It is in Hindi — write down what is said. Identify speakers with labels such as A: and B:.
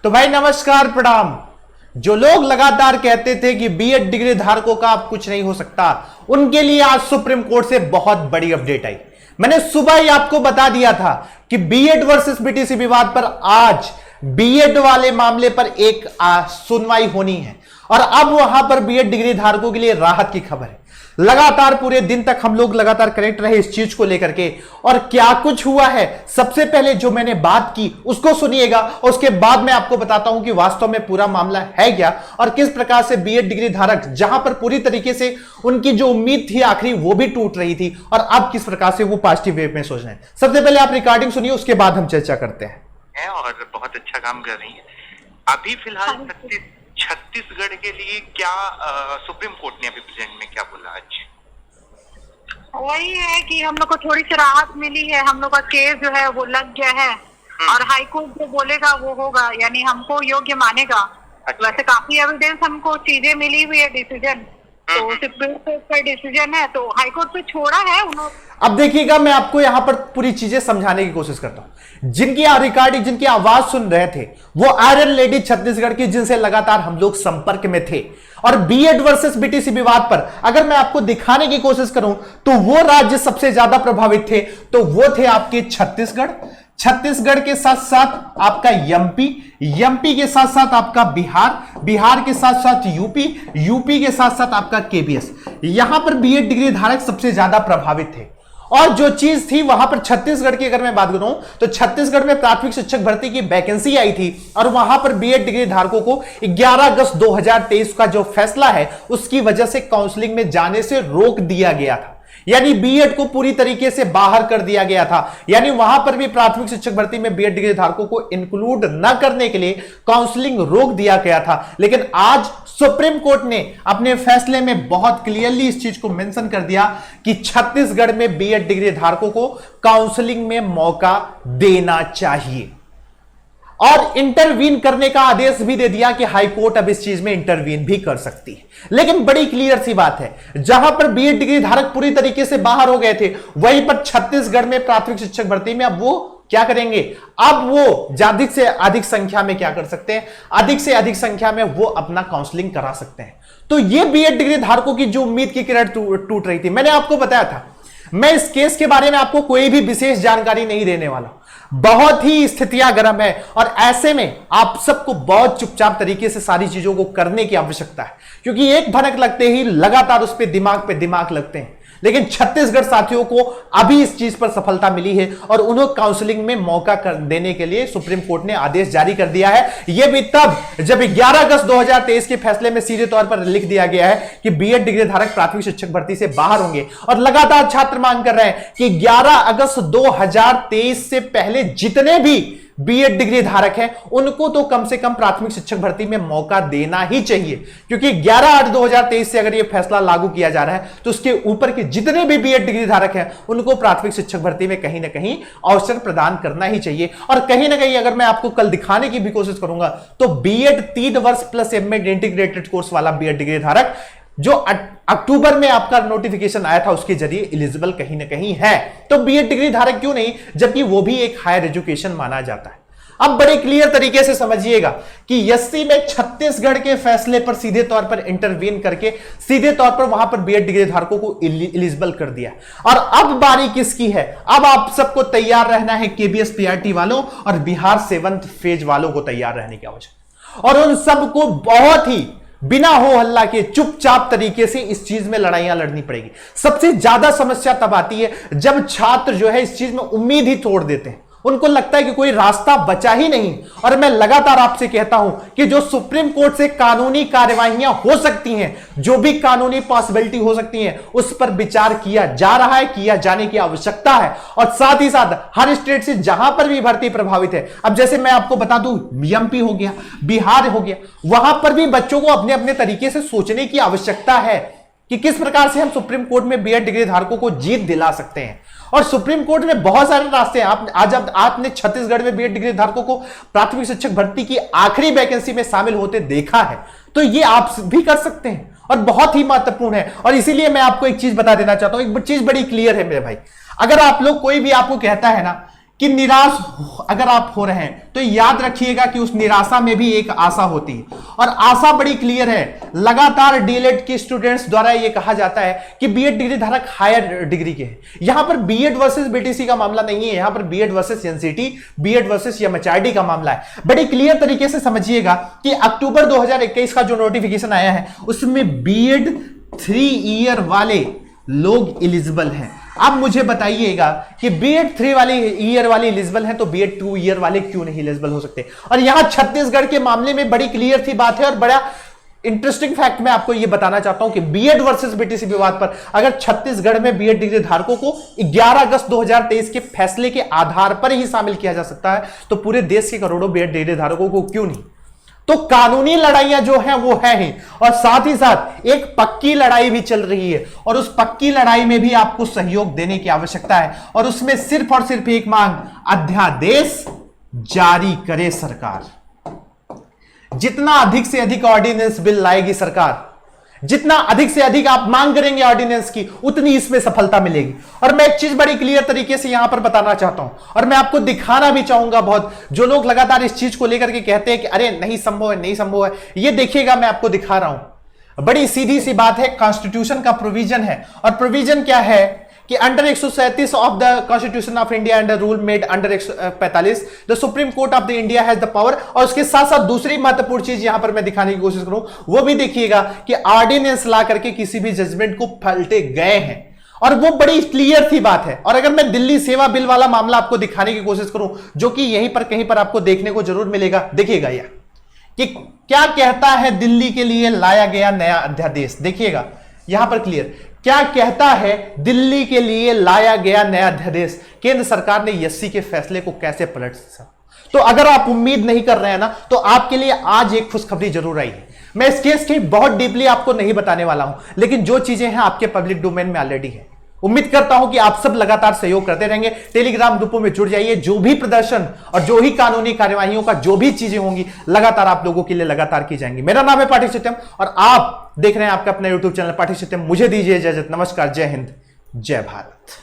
A: तो भाई नमस्कार प्रणाम। जो लोग लगातार कहते थे कि बीएड डिग्री धारकों का अब कुछ नहीं हो सकता, उनके लिए आज सुप्रीम कोर्ट से बहुत बड़ी अपडेट आई। मैंने सुबह ही आपको बता दिया था कि बीएड वर्सेस बीटीसी विवाद पर आज बीएड वाले मामले पर एक सुनवाई होनी है और अब वहां पर बीएड डिग्री धारकों के लिए राहत की खबर है। लगातार पूरे दिन तक हम लोग लगातार कनेक्ट रहे इस चीज को लेकर के, और क्या कुछ हुआ है सबसे पहले जो मैंने बात की उसको सुनिएगा, और उसके बाद मैं आपको बताता हूं कि वास्तव में पूरा मामला है क्या और किस प्रकार से बीएड डिग्री धारक जहां पर पूरी तरीके से उनकी जो उम्मीद थी आखिरी वो भी टूट रही थी, और अब किस प्रकार से वो पॉजिटिव वे में सोच रहे हैं। सबसे पहले आप रिकॉर्डिंग सुनिए, उसके बाद हम चर्चा करते हैं।
B: और बहुत अच्छा काम कर रही है। अभी फिलहाल छत्तीसगढ़ के लिए क्या सुप्रीम कोर्ट ने अभी प्रेजेंट में क्या बोला आज?
C: वही है कि हम लोग को थोड़ी सी राहत मिली है, हम लोग का केस जो है वो लग गया है और हाई कोर्ट जो बोलेगा वो होगा, यानी हमको योग्य मानेगा।
B: अच्छा।
C: वैसे काफी एविडेंस हमको चीजें मिली हुई है, डिसीजन तो सुप्रीम कोर्ट का डिसीजन है तो हाई कोर्ट पे छोड़ा है उन्होंने।
A: अब देखिएगा, मैं आपको यहां पर पूरी चीजें समझाने की कोशिश करता हूं। जिनकी रिकॉर्डिंग, जिनकी आवाज सुन रहे थे वो आयरन लेडी छत्तीसगढ़ की, जिनसे लगातार हम लोग संपर्क में थे। और बीएड वर्सेस बीटीसी विवाद पर अगर मैं आपको दिखाने की कोशिश करूं तो वो राज्य सबसे ज्यादा प्रभावित थे, तो वो थे आपके छत्तीसगढ़। छत्तीसगढ़ के साथ साथ आपका एमपी के साथ साथ आपका बिहार के साथ साथ यूपी के साथ साथ आपका केबीएस। यहां पर बीएड डिग्री धारक सबसे ज्यादा प्रभावित थे। और जो चीज थी वहां पर छत्तीसगढ़ की अगर मैं बात करूं तो छत्तीसगढ़ में प्राथमिक शिक्षक भर्ती की वैकेंसी आई थी और वहां पर बीएड डिग्री धारकों को 11 अगस्त 2023 का जो फैसला है उसकी वजह से काउंसलिंग में जाने से रोक दिया गया था, यानी बीएड को पूरी तरीके से बाहर कर दिया गया था। यानी वहां पर भी प्राथमिक शिक्षक भर्ती में बीएड डिग्री धारकों को इंक्लूड न करने के लिए काउंसलिंग रोक दिया गया था। लेकिन आज सुप्रीम कोर्ट ने अपने फैसले में बहुत क्लियरली इस चीज को मेंशन कर दिया कि छत्तीसगढ़ में बीएड डिग्री धारकों को काउंसलिंग में मौका देना चाहिए, और इंटरवीन करने का आदेश भी दे दिया कि हाई कोर्ट अब इस चीज में इंटरवीन भी कर सकती है। लेकिन बड़ी क्लियर सी बात है, जहां पर बीएड डिग्री धारक पूरी तरीके से बाहर हो गए थे, वहीं पर छत्तीसगढ़ में प्राथमिक शिक्षक भर्ती में अब वो क्या करेंगे, अब वो अधिक से अधिक संख्या में क्या कर सकते हैं, अधिक से अधिक संख्या में वो अपना काउंसलिंग करा सकते हैं। तो ये बीएड डिग्री धारकों की जो उम्मीद की किरण टूट रही थी, मैंने आपको बताया था मैं इस केस के बारे में आपको कोई भी विशेष जानकारी नहीं देने वाला। बहुत ही स्थितियां गर्म है और ऐसे में आप सबको बहुत चुपचाप तरीके से सारी चीजों को करने की आवश्यकता है, क्योंकि एक भनक लगते ही लगातार उस पे दिमाग लगते हैं। लेकिन छत्तीसगढ़ साथियों को अभी इस चीज पर सफलता मिली है और उन्हें काउंसलिंग में मौका देने के लिए सुप्रीम कोर्ट ने आदेश जारी कर दिया है। यह भी तब जब 11 अगस्त 2023 के फैसले में सीधे तौर पर लिख दिया गया है कि बीएड डिग्री धारक प्राथमिक शिक्षक भर्ती से बाहर होंगे। और लगातार छात्र मांग कर रहे हैं कि 11 अगस्त 2023 से पहले जितने भी बीएड डिग्री धारक हैं उनको तो कम से कम प्राथमिक शिक्षक भर्ती में मौका देना ही चाहिए, क्योंकि 11/8/2023 से अगर यह फैसला लागू किया जा रहा है तो उसके ऊपर के जितने भी बीएड डिग्री धारक हैं उनको प्राथमिक शिक्षक भर्ती में कहीं ना कहीं अवसर प्रदान करना ही चाहिए। और कहीं ना कहीं अगर मैं आपको कल दिखाने की भी कोशिश करूंगा तो बीएड 3 वर्ष प्लस एमएड इंटीग्रेटेड कोर्स वाला बीएड डिग्री धारक जो अक्टूबर में आपका नोटिफिकेशन आया था उसके जरिए एलिजिबल कहीं ना कहीं है। तो बीएड डिग्री धारक क्यों नहीं, जबकि वो भी एक हायर एजुकेशन माना जाता है। अब बड़े क्लियर तरीके से समझिएगा कि एससी में छत्तीसगढ़ के फैसले पर सीधे तौर पर इंटरवीन करके सीधे तौर पर वहां पर बीएड डिग्री धारकों को एलिजिबल कर दिया। और अब बारी किसकी है, अब आप सबको तैयार रहना है, केबीएस पीआरटी वालों और बिहार 7th फेज वालों को तैयार रहने की आवश्यकता, और उन सबको बहुत ही बिना हो हल्ला के चुपचाप तरीके से इस चीज में लड़ाइयां लड़नी पड़ेगी। सबसे ज्यादा समस्या तब आती है जब छात्र जो है इस चीज में उम्मीद ही तोड़ देते हैं, उनको लगता है कि कोई रास्ता बचा ही नहीं। और मैं लगातार आपसे कहता हूं कि जो सुप्रीम कोर्ट से कानूनी कार्यवाहियां हो सकती हैं, जो भी कानूनी पॉसिबिलिटी हो सकती हैं, उस पर विचार किया जा रहा है, किया जाने की आवश्यकता है। और साथ ही साथ हर स्टेट से जहां पर भी भर्ती प्रभावित है, अब जैसे मैं आपको बता दूं एमपी हो गया, बिहार हो गया, वहां पर भी बच्चों को अपने अपने तरीके से सोचने की आवश्यकता है कि किस प्रकार से हम सुप्रीम कोर्ट में बीएड डिग्री धारकों को जीत दिला सकते हैं। और सुप्रीम कोर्ट में बहुत सारे रास्ते हैं। आज आपने छत्तीसगढ़ में बीएड डिग्री धारकों को प्राथमिक शिक्षक भर्ती की आखिरी वैकेंसी में शामिल होते देखा है, तो ये आप भी कर सकते हैं और बहुत ही महत्वपूर्ण है। और इसीलिए मैं आपको एक चीज बता देना चाहता हूं, एक चीज बड़ी क्लियर है मेरे भाई, अगर आप लोग कोई भी आपको कहता है ना कि निराश अगर आप हो रहे हैं तो याद रखिएगा कि उस निराशा में भी एक आशा होती है, और आशा बड़ी क्लियर है। लगातार डीएलएड के स्टूडेंट्स द्वारा यह कहा जाता है कि बीएड डिग्री धारक हायर डिग्री के हैं। यहां पर बीएड वर्सेस बीटीसी का मामला नहीं है, यहां पर BEd versus NCT, BEd versus MHRD का मामला है। बड़ी क्लियर तरीके से समझिएगा कि अक्टूबर 2021 का जो नोटिफिकेशन आया है उसमें बीएड 3 ईयर वाले लोग एलिजिबल हैं। अब मुझे बताइएगा कि बीएड 3 वाली ईयर वाले एलिजिबल हैं तो बीएड 2 ईयर वाले क्यों नहीं एलिजिबल हो सकते? और यहां छत्तीसगढ़ के मामले में बड़ी क्लियर सी बात है, और बड़ा इंटरेस्टिंग फैक्ट मैं आपको यह बताना चाहता हूं कि बीएड वर्सेस बीटीसी विवाद पर अगर छत्तीसगढ़ में बीएड डिग्री धारकों को 11 अगस्त 2023 के फैसले के आधार पर ही शामिल किया जा सकता है, तो पूरे देश के करोड़ों बीएड डिग्री धारकों को क्यों नहीं? तो कानूनी लड़ाइयां जो है वो है ही, और साथ ही साथ एक पक्की लड़ाई भी चल रही है, और उस पक्की लड़ाई में भी आपको सहयोग देने की आवश्यकता है, और उसमें सिर्फ और सिर्फ एक मांग, अध्यादेश जारी करे सरकार। जितना अधिक से अधिक ऑर्डिनेंस बिल लाएगी सरकार, जितना अधिक से अधिक आप मांग करेंगे ऑर्डिनेंस की, उतनी इसमें सफलता मिलेगी। और मैं एक चीज बड़ी क्लियर तरीके से यहां पर बताना चाहता हूं, और मैं आपको दिखाना भी चाहूंगा बहुत, जो लोग लगातार इस चीज को लेकर के कहते हैं कि अरे नहीं संभव है, नहीं संभव है, ये देखिएगा मैं आपको दिखा रहा हूं। बड़ी सीधी सी बात है, कॉन्स्टिट्यूशन का प्रोविजन है, और प्रोविजन क्या है कि under 137 of the constitution of India and rule made under 145 the supreme court of the India has the power. और उसके साथ साथ दूसरी महत्वपूर्ण चीज यहां पर मैं दिखाने की कोशिश करूं, वो भी देखिएगा कि ऑर्डिनेंस ला करके किसी भी जजमेंट को पलटे गए हैं, और वो बड़ी क्लियर थी बात है। और अगर मैं दिल्ली सेवा बिल वाला मामला आपको दिखाने की कोशिश करूं, जो कि यहीं पर कहीं पर आपको देखने को जरूर मिलेगा, देखिएगा यह कि क्या कहता है दिल्ली के लिए लाया गया नया अध्यादेश। देखिएगा यहां पर क्लियर क्या कहता है दिल्ली के लिए लाया गया नया अध्यादेश, केंद्र सरकार ने एससी के फैसले को कैसे पलट सकता। तो अगर आप उम्मीद नहीं कर रहे हैं ना, तो आपके लिए आज एक खुशखबरी जरूर आई है। मैं इस केस की बहुत डीपली आपको नहीं बताने वाला हूं, लेकिन जो चीजें हैं आपके पब्लिक डोमेन में ऑलरेडी है। उम्मीद करता हूं कि आप सब लगातार सहयोग करते रहेंगे, टेलीग्राम ग्रुपों में जुड़ जाइए। जो भी प्रदर्शन और जो ही कानूनी कार्यवाहियों का जो भी चीजें होंगी लगातार आप लोगों के लिए लगातार की जाएंगी। मेरा नाम है पाठी सत्यम और आप देख रहे हैं आपका अपना यूट्यूब चैनल पाठी सत्यम। मुझे दीजिए इजाजत। नमस्कार, जय हिंद, जय भारत।